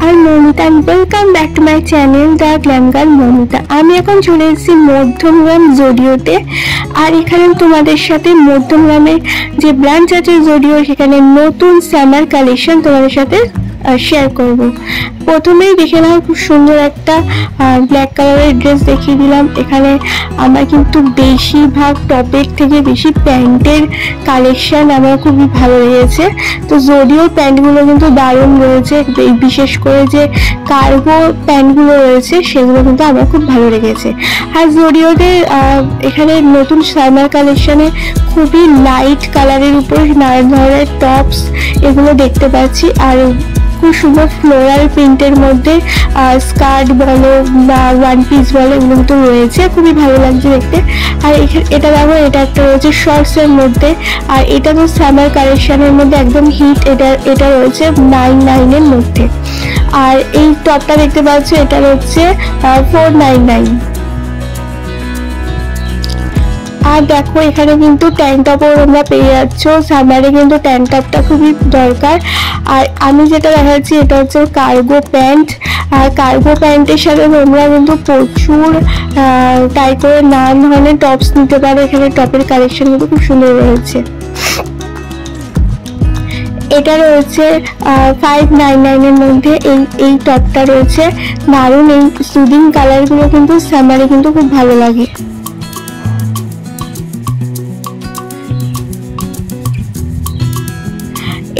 R Moumita, welcome back to my channel the glam girl Moumita. আমি এখন চলে এসেছি মধ্যমগ্রাম জুডিওতে। আর এখানে তোমাদের সাথে মধ্যমগ্রামের যে ব্রাঞ্চ আছে জুডিও, সেখানে নতুন সামার কালেকশন তোমাদের সাথে শেয়ার করব। প্রথমেই দেখে নাও, খুব সুন্দর একটা ব্ল্যাক কালারের ড্রেস দেখিয়ে দিলাম। এখানে আমার কিন্তু বেশিরভাগ টপের থেকে বেশি প্যান্টের কালেকশন আমার খুবই ভালো লেগেছে। তো জুডিওর প্যান্টগুলো কিন্তু দারুণ রয়েছে, বিশেষ করে যে কার্গো প্যান্টগুলো রয়েছে সেগুলো কিন্তু আমার খুব ভালো লেগেছে। আর জুডিওতে এখানে নতুন সামার কালেকশনে খুবই লাইট কালারের উপর নানা ধরনের টপস এগুলো দেখতে পাচ্ছি। আর খুব সুন্দর ফ্লোরাল প্রিন্টের মধ্যে স্কার্ট বলো বা ওয়ান পিস বলো, এগুলো কিন্তু রয়েছে, খুবই ভালো লাগছে দেখতে। আর এটা দেখো, এটা একটা রয়েছে শর্টসের মধ্যে। আর এটা তো সামার কালেকশনের মধ্যে একদম হিট। এটা রয়েছে 99 মধ্যে। আর এই টপটা দেখতে পাচ্ছ, এটা হচ্ছে 499। আর দেখো, এখানে কিন্তু ট্যাঙ্ক টপও তোমরা পেয়ে যাচ্ছ। সামারে কিন্তু ট্যাঙ্ক টপটা খুবই দরকার। আর আমি যেটা দেখাচ্ছি, এটা হচ্ছে কার্গো প্যান্ট। আর কার্গো প্যান্টের সাথে তোমরা কিন্তু প্রচুর তাই করে নানান ধরনের টপস নিতে পারো। এখানে টপের কালেকশন কিন্তু খুব সুন্দর রয়েছে। এটা রয়েছে 599 মধ্যে। এই টপটা রয়েছে দারুণ। এই সুদিং কালারগুলো কিন্তু সামারে কিন্তু খুব ভালো লাগে।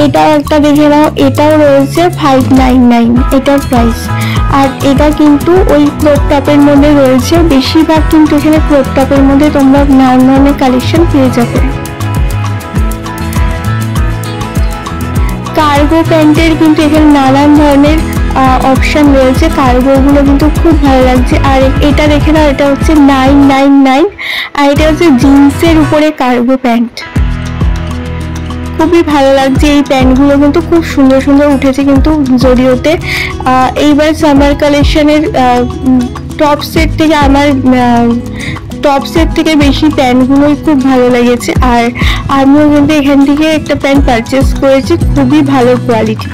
এটাও একটা দেখে নাও, এটাও রয়েছে 599 এটার প্রাইস। আর এটা কিন্তু ওই ক্রপ টপের মধ্যে রয়েছে, বেশিরভাগ কিন্তু এখানে ক্রপ টপের মধ্যে তোমরা নানান ধরনের কালেকশন পেয়ে যাবে। কার্গো প্যান্টের কিন্তু এখানে নানান ধরনের অপশন রয়েছে। কার্গোগুলো কিন্তু খুব ভালো লাগছে। আর এটা দেখে নাও, এটা হচ্ছে 999। আর এটা হচ্ছে জিন্সের উপরে কার্গো প্যান্ট, খুবই ভালো লাগছে। এই প্যান্টগুলো কিন্তু খুব সুন্দর সুন্দর উঠেছে কিন্তু জুডিওতে। এইবার সামার কালেকশনের টপ সেট থেকে বেশি প্যান্টগুলোই খুব ভালো লেগেছে। আর আমিও কিন্তু এখান থেকে একটা প্যান্ট পারচেস করেছি, খুবই ভালো কোয়ালিটি।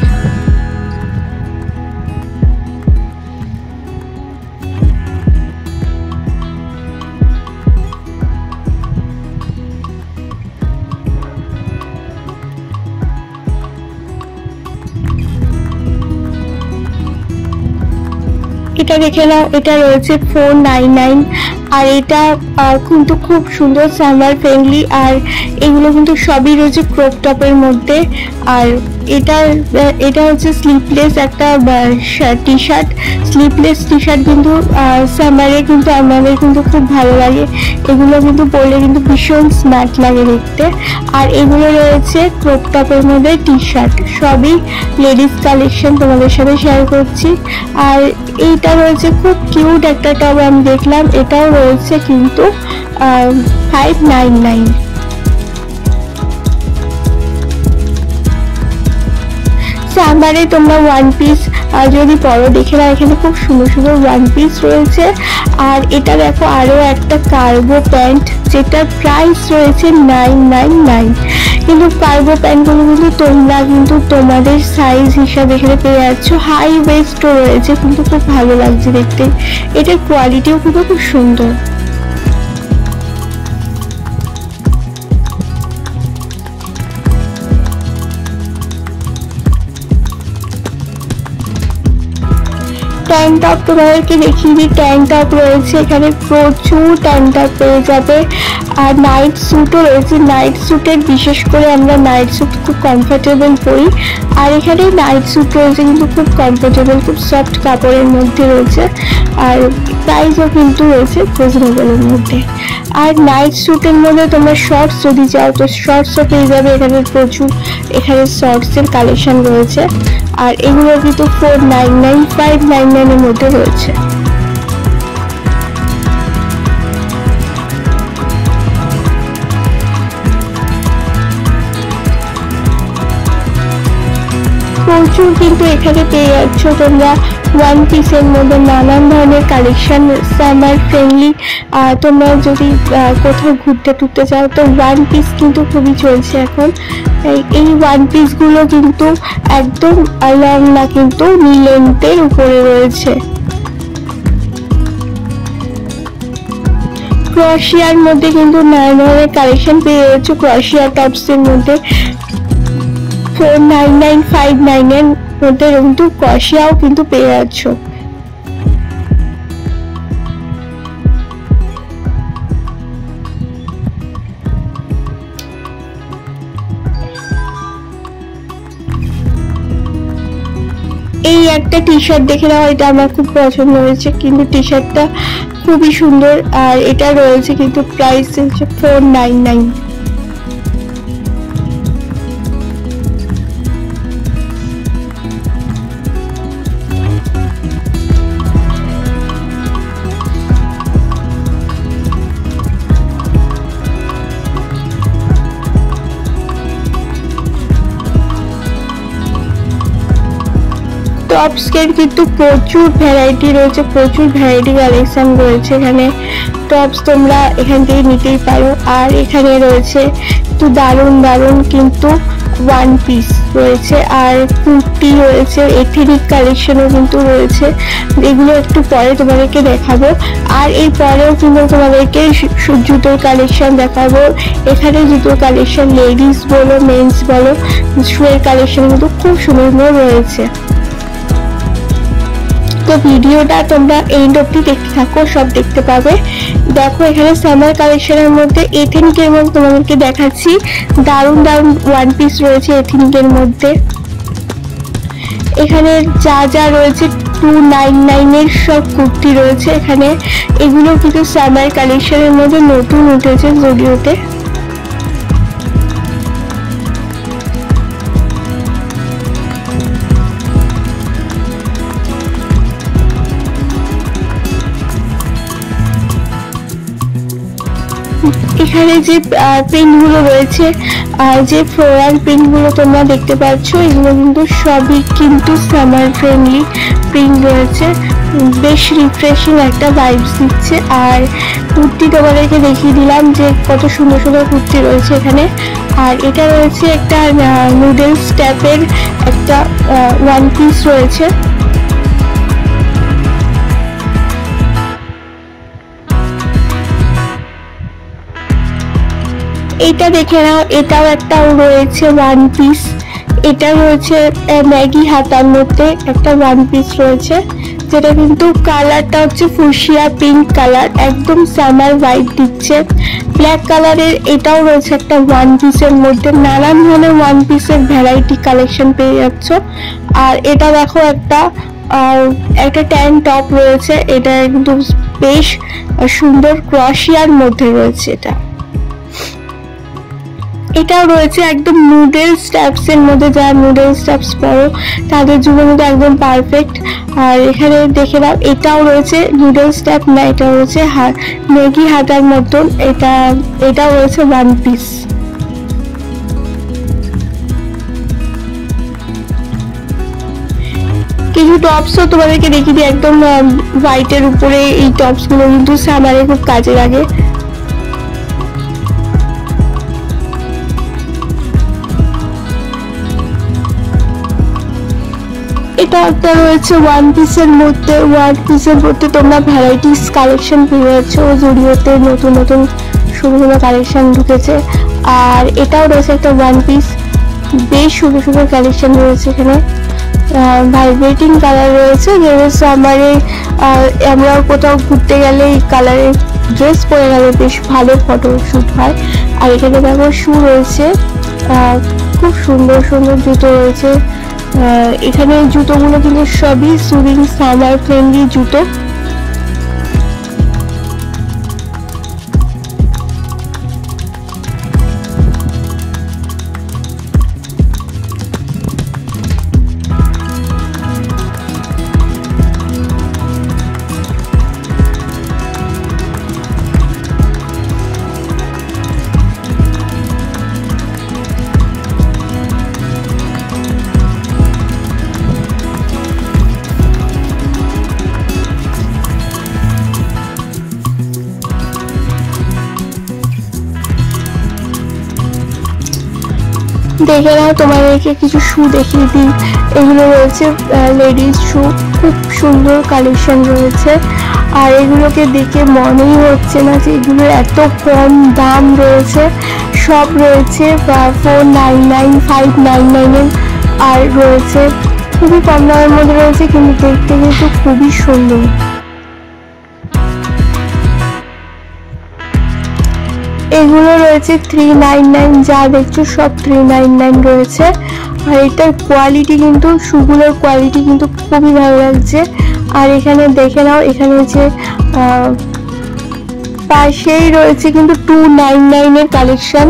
এটা দেখে নাও, এটা রয়েছে 499। আর এটা কিন্তু খুব সুন্দর সামার ফ্রেন্ডলি। আর এগুলো কিন্তু সবই রয়েছে ক্রপ টপের মধ্যে। আর এটা হচ্ছে স্লিভলেস একটা T shirt. Sleeveless T shirt কিন্তু সামারে কিন্তু আমাদের কিন্তু খুব ভালো লাগে। এগুলো কিন্তু পরলে কিন্তু ভীষণ স্মার্ট লাগে দেখতে। আর এগুলো রয়েছে ক্রপ টপের মধ্যে টি শার্ট, সবই লেডিস কালেকশন তোমাদের সাথে শেয়ার করছি। আর এইটা রয়েছে খুব কিউট একটা টপ আমি দেখলাম, এটাও রয়েছে কিন্তু 599। সামারে তোমরা ওয়ান পিস যদি পরো, দেখে নাও, এখানে খুব সুন্দর সুন্দর ওয়ান পিস রয়েছে। আর এটা দেখো, আরো একটা কার্গো প্যান্ট, যেটার প্রাইস রয়েছে 999। কিন্তু কার্গো প্যান্টগুলো কিন্তু তোমরা কিন্তু তোমাদের সাইজ হিসাবে এখানে পেয়ে যাচ্ছ। হাই ওয়েস্টও রয়েছে, কিন্তু খুব ভালো লাগছে দেখতে। এটার কোয়ালিটিও কিন্তু খুব সুন্দর। ট্যাঙ্ক টপ তোমাদেরকে দেখিয়ে দিই। ট্যাঙ্ক টপ রয়েছে এখানে, প্রচুর ট্যাঙ্ক টপ পেয়ে যাবে। আর নাইট স্যুটও রয়েছে। নাইট স্যুটের বিশেষ করে আমরা নাইট স্যুট খুব কমফোর্টেবল পরি। আর এখানে নাইট স্যুট রয়েছে কিন্তু খুব কমফোর্টেবল, খুব সফট কাপড়ের মধ্যে রয়েছে। আর প্রাইসও কিন্তু রয়েছে রিজনেবলের মধ্যে। আর নাইট স্যুটের মধ্যে তোমরা শর্টস যদি চাও তো শর্টসও পেয়ে যাবে। এখানে প্রচুর শর্টসের কালেকশন রয়েছে। আর এগুলো কিন্তু 499, 599 মধ্যে রয়েছে। প্রচুর কিন্তু এখানে পেয়ে যাচ্ছ তোমরা ওয়ান পিসের মধ্যে নানান ধরনের কালেকশন, সামার ফ্রেন্ডলি। তোমরা যদি কোথাও ঘুরতে টুরতে চাও তো ওয়ান পিস কিন্তু খুবই চলছে এখন। এই ওয়ান পিসগুলো কিন্তু একদম লং না, কিন্তু নি লেন্থের উপরে রয়েছে। ক্রোশিয়ার মধ্যে কিন্তু নানা ধরনের কালেকশন পেয়ে যাচ্ছ। ক্রোশিয়া টপসের মধ্যে 49959 এর মধ্যে কিন্তু ক্রোশিয়াও কিন্তু পেয়ে যাচ্ছ। এই একটা টি শার্ট দেখে নাও, এটা আমার খুব পছন্দ হয়েছে, কিন্তু টি শার্টটা খুবই সুন্দর। আর এটা রয়েছে কিন্তু প্রাইস হচ্ছে 499। টপসের কিন্তু প্রচুর ভ্যারাইটি রয়েছে, প্রচুর ভ্যারাইটি কালেকশন রয়েছে এখানে। টপস তোমরা এখান থেকে নিতেই পারো। আর এখানে রয়েছে একটু দারুণ দারুণ কিন্তু ওয়ান পিস রয়েছে, আর কুর্তি রয়েছে, এথনিক কালেকশনও কিন্তু রয়েছে। এগুলো একটু পরে তোমাদেরকে দেখাবো। আর এই পরেও কিন্তু তোমাদেরকে জুতোর কালেকশন দেখাবো। এখানে জুতোর কালেকশন লেডিস বলো মেন্স বলো, শুয়ের কালেকশন কিন্তু খুব সুন্দর রয়েছে। তো ভিডিওটা তোমরা এন্ড অবধি দেখতে থাকো, সব দেখতে পাবে। দেখো এখানে সামার কালেকশনের মধ্যে এথনিকের মধ্যে তোমাদেরকে দেখাচ্ছি, দারুণ দারুণ ওয়ান পিস রয়েছে এথনিকের মধ্যে। এখানে যা যা রয়েছে 299 এর সব কুর্তি রয়েছে এখানে। এগুলো কিন্তু সামার কালেকশনের মধ্যে নতুন উঠেছে জুডিওতে। এখানে যে প্রিন্টগুলো রয়েছে, যে ফ্লোরাল প্রিন্টগুলো তোমরা দেখতে পাচ্ছ, এগুলো কিন্তু সবই কিন্তু সামার ফ্রেন্ডলি প্রিন্ট রয়েছে। বেশ রিফ্রেশিং একটা ভাইবস দিচ্ছে। আর কুর্তি তোমাদেরকে দেখিয়ে দিলাম যে কত সুন্দর সুন্দর কুর্তি রয়েছে এখানে। আর এটা রয়েছে একটা নুডলস টাইপের একটা ওয়ান পিস রয়েছে। এটা দেখে নাও, এটাও একটা রয়েছে ওয়ান পিস। এটা রয়েছে ম্যাগি হাতার মধ্যে একটা ওয়ান পিস রয়েছে, যেটা কিন্তু কালারটা হচ্ছে ফুশিয়া পিঙ্ক কালার, একদম সামার ভাইব দিচ্ছে। ব্ল্যাক কালারের এটাও রয়েছে একটা ওয়ান পিসের মধ্যে। নানান ধরনের ওয়ান পিসের ভ্যারাইটি কালেকশন পেয়ে যাচ্ছ। আর এটা দেখো একটা ট্যান টপ রয়েছে, এটা একদম বেশ সুন্দর ক্রোশিয়ার মধ্যে রয়েছে। এটাও রয়েছে একদম নুডলস টাইপস এর মধ্যে, যারা নুডলস টাইপস পরো তাদের জন্য কিন্তু একদম পারফেক্ট। আর এখানে দেখে নাও, এটাও রয়েছে নুডলস টাইপ না, এটা রয়েছে ম্যাগি হাতার মতন। এটাও রয়েছে ওয়ান পিস। কিছু টপসও তোমাদেরকে দেখিয়ে দিই, একদম হোয়াইটের উপরে। এই টপস গুলো কিন্তু সামারে খুব কাজে লাগে। এটা একটা রয়েছে ওয়ান পিসের মধ্যে। ওয়ান পিসের মধ্যে তোমরা ভ্যারাইটিস কালেকশন পেয়ে যাচ্ছ, জুডিওতে নতুন নতুন সুন্দর কালেকশন ঢুকেছে। আর এটাও রয়েছে একটা ওয়ান পিস, বেশ সুন্দর সুন্দর কালেকশন রয়েছে এখানে। ভাইব্রেটিং কালার রয়েছে, যেগুলো সামারে আমরা কোথাও ঘুরতে গেলে এই কালারের ড্রেস পরে গেলে বেশ ভালো ফটো শুট হয়। আর এখানে দেখো শু রয়েছে, খুব সুন্দর সুন্দর জুতো রয়েছে। এখানে জুতোগুলো কিন্তু সবই সুদিং সামার ফ্রেন্ডলি জুতো। দেখে নাও, তোমাদেরকে কিছু শু দেখিয়ে দিই। এগুলো রয়েছে লেডিস শু, খুব সুন্দর কালেকশন রয়েছে। আর এগুলোকে দেখে মনেই হচ্ছে না যে এগুলোর এত কম দাম রয়েছে। সব রয়েছে 499, 599 আর রয়েছে খুবই কম দামের মধ্যে রয়েছে, কিন্তু দেখতে কিন্তু খুবই সুন্দর। এগুলো রয়েছে 399, যা দেখছো সব 399 রয়েছে। আর এটার কোয়ালিটি কিন্তু, শুগুলোর কোয়ালিটি কিন্তু খুবই ভালো লাগছে। আর এখানে দেখে নাও, এখানে যে পাশেই রয়েছে কিন্তু 299 এর কালেকশন,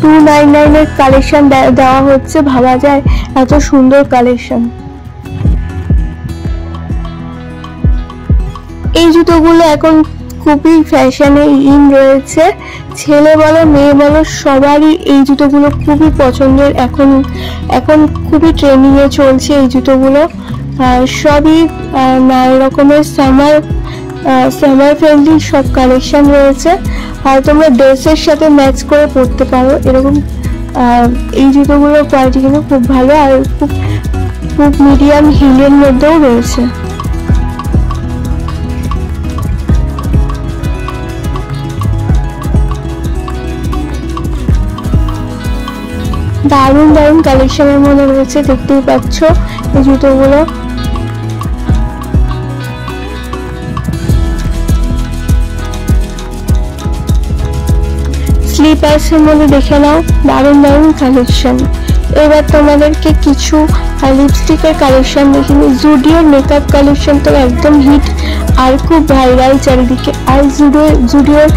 299 এর কালেকশন দেওয়া হচ্ছে। ভাবা যায় এত সুন্দর কালেকশন। এই জুতোগুলো এখন খুবই ফ্যাশনে ইন রয়েছে, ছেলে বলো মেয়ে বলো সবারই এই জুতোগুলো খুবই পছন্দের। এখন খুবই ট্রেন্ডিং এ চলছে এই জুতোগুলো। সবই নানা রকমের সামার ফ্রেন্ডলি সব কালেকশন রয়েছে। আর তোমরা ড্রেসের সাথে ম্যাচ করে পরতে পারো এরকম। এই জুতোগুলোর কোয়ালিটি কিন্তু খুব ভালো, আর খুব মিডিয়াম হিলের মধ্যেও রয়েছে। দারুণ দারুণ কালেকশনের মধ্যে রয়েছে, দেখতেই পাচ্ছ এই জুতোগুলো। স্লিপার্সের মধ্যে দেখে নাও, দারুণ দারুণ কালেকশন। এবার তোমাদেরকে কিছু লিপস্টিকের কালেকশন দেখিনি। জুডিওর মেকআপ কালেকশন তো একদম হিট আর খুব ভাইরাল চারিদিকে। আর জুডিওর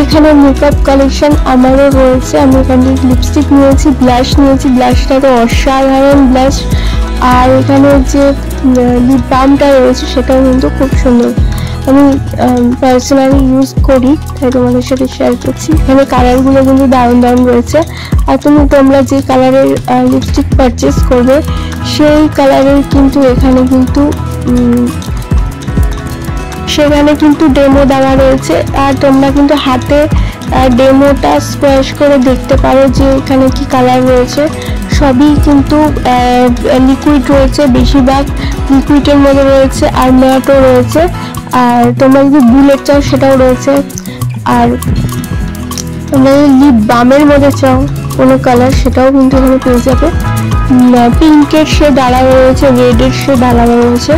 এখানে মেকআপ কালেকশন আমারও রয়েছে। আমি এখান থেকে লিপস্টিক নিয়েছি, ব্লাশ নিয়েছি, ব্লাশটা তো অসাধারণ ব্লাশ। আর এখানে যে লিপ বামটা রয়েছে সেটাও কিন্তু খুব সুন্দর, আমি পার্সোনালি ইউজ করি তাই তোমাদের সাথে শেয়ার করছি। এখানে কালারগুলো কিন্তু দারুণ দারুণ রয়েছে। আর তোমরা যে কালারের লিপস্টিক পারচেস করবে সেই কালারের কিন্তু এখানে কিন্তু সেখানে কিন্তু ডেমো দেওয়া রয়েছে। আর তোমরা কিন্তু হাতে ডেমোটা স্পর্শ করে দেখতে পারো যে এখানে কি কালার রয়েছে। সবই কিন্তু লিকুইড রয়েছে, বেশিরভাগ লিকুইডের মধ্যে রয়েছে, আর ম্যাটও রয়েছে। আর তোমরা যদি বুলেট চাও সেটাও রয়েছে। আর তোমরা যদি লিপ বামের মধ্যে চাও কোনো কালার সেটাও কিন্তু এখানে পেয়ে যাবে। পিঙ্কের শেড আলাদা রয়েছে, রেডের শেড আলাদা রয়েছে।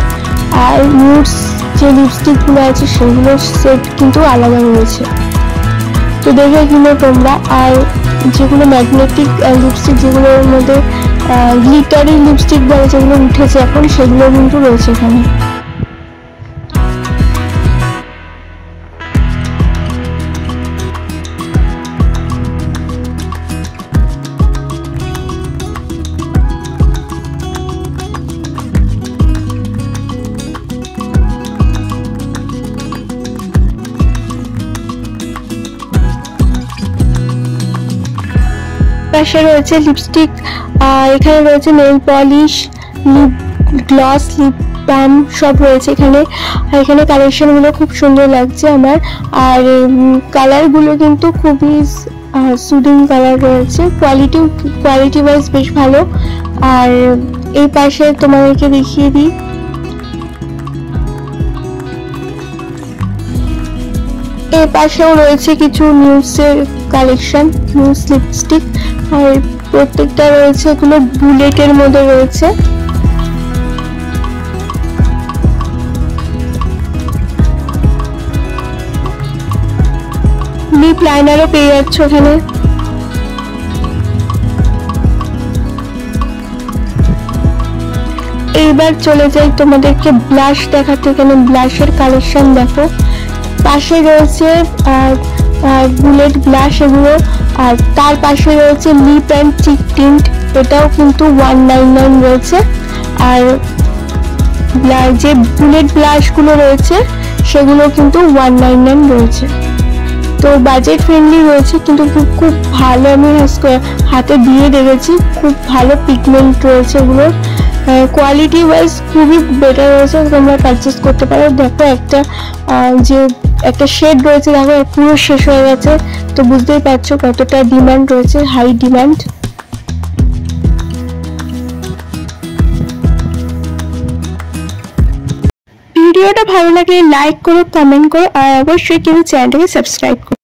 আর নিউডস যে লিপস্টিকগুলো আছে সেগুলোর সেট কিন্তু আলাদা রয়েছে, তো দেখে কিনো তোমরা। আর যেগুলো ম্যাগনেটিক লিপস্টিক, যেগুলোর মধ্যে গ্লিটারি লিপস্টিক বলে যেগুলো উঠেছে এখন, সেগুলো কিন্তু রয়েছে এখানে। পাশে রয়েছে লিপস্টিক, এখানে রয়েছে nail polish, lip gloss, lip balm সব রয়েছে এখানে। আর এখানে কালেকশনগুলো খুব সুন্দর লাগছে আমার। আর কালারগুলো কিন্তু খুবই সুদিং কালার রয়েছে, কোয়ালিটি ওয়াইজ বেশ ভালো। আর এই পাশে তোমাদেরকে দেখিয়ে দিই, এর পাশেও রয়েছে কিছু নিউজের কালেকশন, নিউজ লিপস্টিক। আর প্রত্যেকটা রয়েছে এগুলো বুলেটের মধ্যে রয়েছে। লিপ লাইনারও পেয়ে যাচ্ছ এখানে। এইবার চলে যাই তোমাদেরকে ব্লাশ দেখাতে। এখানে ব্লাশের কালেকশন দেখো, পাশে রয়েছে বুলেট ব্লাশ এগুলো। আর তার পাশে রয়েছে লিপ অ্যান্ড চিক টিন্ট, এটাও কিন্তু 199 রয়েছে। আর যে বুলেট ব্লাশগুলো রয়েছে সেগুলো কিন্তু 199 রয়েছে। তো বাজেট ফ্রেন্ডলি রয়েছে, কিন্তু খুব ভালো, আমি হাতে দিয়ে দেখেছি, খুব ভালো পিগমেন্ট রয়েছে এগুলোর। কোয়ালিটি ওয়াইজ খুবই বেটার রয়েছে, তোমরা পারচেস করতে পারো। দেখো একটা শেড রয়েছে, দেখো পুরো শেষ হয়ে গেছে, তো বুঝতেই পারছো কতটা ডিমান্ড রয়েছে, হাই ডিমান্ড। ভিডিওটা ভালো লাগলে লাইক করো, কমেন্ট করো আর অবশ্যই কিন্তু চ্যানেলটাকে সাবস্ক্রাইব করো।